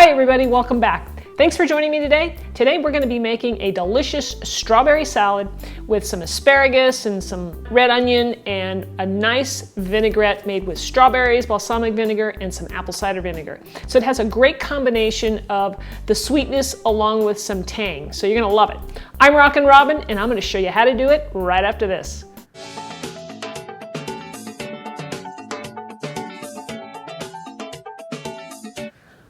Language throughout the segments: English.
Hi everybody, welcome back. Thanks for joining me today. Today we're going to be making a delicious strawberry salad with some asparagus and some red onion and a nice vinaigrette made with strawberries, balsamic vinegar, and some apple cider vinegar. So it has a great combination of the sweetness along with some tang. So you're going to love it. I'm Rockin' Robin and I'm going to show you how to do it right after this.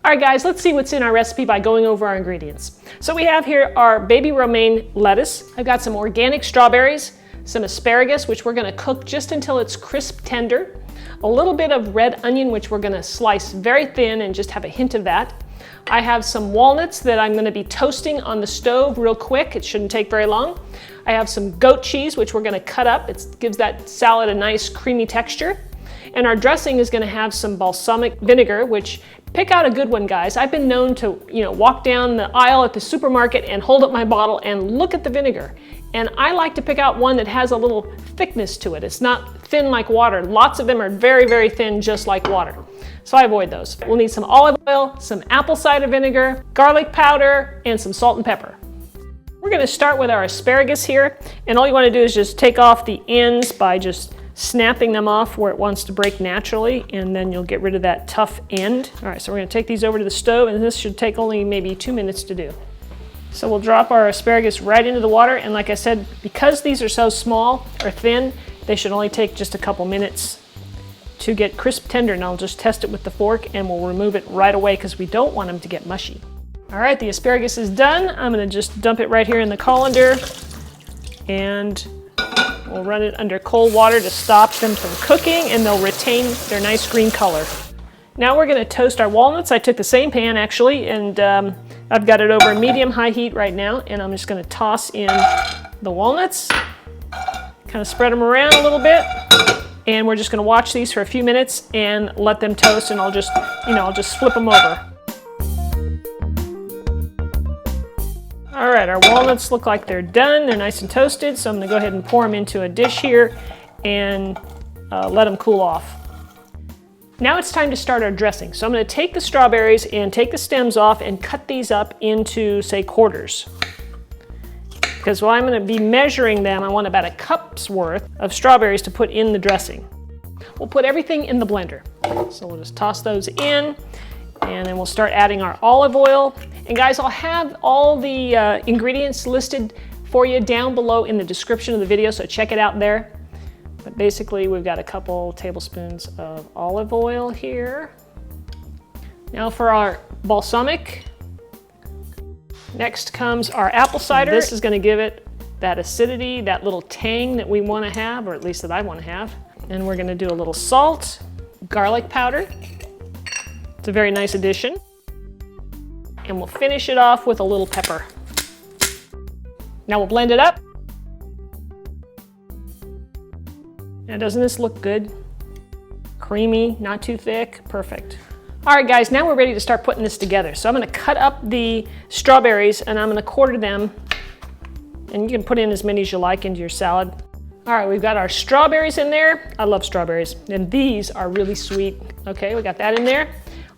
All right guys, let's see what's in our recipe by going over our ingredients. So we have here our baby romaine lettuce. I've got some organic strawberries, some asparagus, which we're gonna cook just until it's crisp tender, a little bit of red onion, which we're gonna slice very thin and just have a hint of that. I have some walnuts that I'm gonna be toasting on the stove real quick. It shouldn't take very long. I have some goat cheese, which we're gonna cut up. It gives that salad a nice creamy texture. And our dressing is gonna have some balsamic vinegar, which pick out a good one, guys. I've been known to, walk down the aisle at the supermarket and hold up my bottle and look at the vinegar. And I like to pick out one that has a little thickness to it. It's not thin like water. Lots of them are very, very thin, just like water. So I avoid those. We'll need some olive oil, some apple cider vinegar, garlic powder, and some salt and pepper. We're gonna start with our asparagus here. And all you wanna do is just take off the ends by just snapping them off where it wants to break naturally, and then you'll get rid of that tough end. All right, so we're gonna take these over to the stove, and this should take only maybe 2 minutes to do. So we'll drop our asparagus right into the water, and like I said, because these are so small or thin, they should only take just a couple minutes to get crisp tender, and I'll just test it with the fork, and we'll remove it right away because we don't want them to get mushy. All right, the asparagus is done. I'm gonna just dump it right here in the colander, and we'll run it under cold water to stop them from cooking, and they'll retain their nice green color. Now we're going to toast our walnuts. I took the same pan actually, and I've got it over medium-high heat right now, and I'm just going to toss in the walnuts, kind of spread them around a little bit, and we're just going to watch these for a few minutes and let them toast, and I'll just flip them over. All right, our walnuts look like they're done. They're nice and toasted, so I'm gonna go ahead and pour them into a dish here and let them cool off. Now it's time to start our dressing. So I'm gonna take the strawberries and take the stems off and cut these up into, say, quarters. Because while I'm gonna be measuring them, I want about a cup's worth of strawberries to put in the dressing. We'll put everything in the blender. So we'll just toss those in, and then we'll start adding our olive oil. And guys, I'll have all the ingredients listed for you down below in the description of the video, so check it out there. But basically, we've got a couple tablespoons of olive oil here. Now for our balsamic. Next comes our apple cider. This is gonna give it that acidity, that little tang that we wanna have, or at least that I wanna have. And we're gonna do a little salt, garlic powder. It's a very nice addition. And we'll finish it off with a little pepper. Now we'll blend it up. Now doesn't this look good? Creamy, not too thick, perfect. All right guys, now we're ready to start putting this together. So I'm gonna cut up the strawberries and I'm gonna quarter them, and you can put in as many as you like into your salad. All right, we've got our strawberries in there. I love strawberries, and these are really sweet. Okay, we got that in there.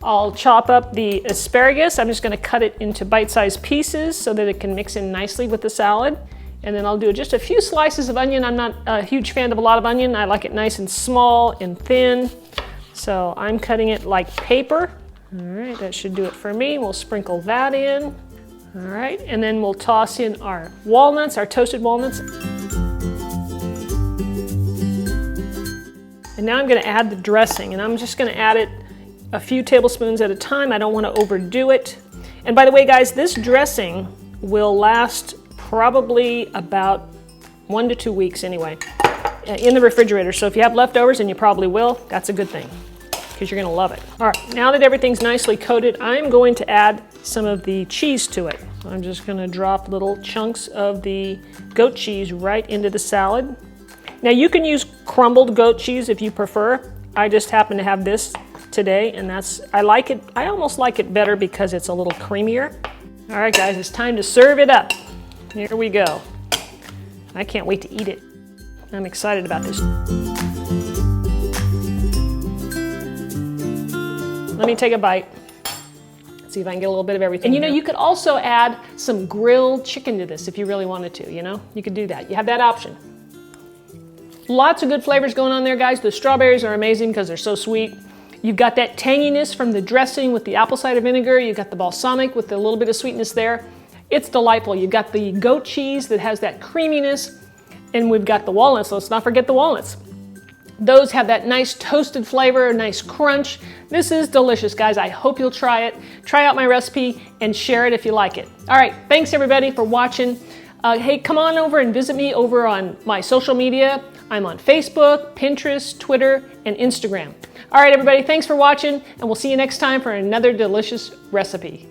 I'll chop up the asparagus. I'm just gonna cut it into bite-sized pieces so that it can mix in nicely with the salad. And then I'll do just a few slices of onion. I'm not a huge fan of a lot of onion. I like it nice and small and thin. So I'm cutting it like paper. All right, that should do it for me. We'll sprinkle that in. All right, and then we'll toss in our walnuts, our toasted walnuts. And now I'm gonna add the dressing, and I'm just gonna add it a few tablespoons at a time. I don't want to overdo it. And by the way, guys, this dressing will last probably about 1 to 2 weeks anyway, in the refrigerator. So if you have leftovers, and you probably will, that's a good thing, because you're going to love it. All right, now that everything's nicely coated, I'm going to add some of the cheese to it. I'm just going to drop little chunks of the goat cheese right into the salad. Now you can use crumbled goat cheese if you prefer. I just happen to have this today, and I like it. I almost like it better because it's a little creamier. All right guys, it's time to serve it up. Here we go. I can't wait to eat it. I'm excited about this. Let me take a bite. See if I can get a little bit of everything. And you know, you could also add some grilled chicken to this if you really wanted to, you know? You could do that. You have that option. Lots of good flavors going on there, guys. The strawberries are amazing because they're so sweet. You've got that tanginess from the dressing with the apple cider vinegar. You've got the balsamic with a little bit of sweetness there. It's delightful. You've got the goat cheese that has that creaminess, and we've got the walnuts. Let's not forget the walnuts. Those have that nice toasted flavor, a nice crunch. This is delicious, guys. I hope you'll try it. Try out my recipe and share it if you like it. All right, thanks everybody for watching. Hey, come on over and visit me over on my social media. I'm on Facebook, Pinterest, Twitter, and Instagram. All right, everybody, thanks for watching, and we'll see you next time for another delicious recipe.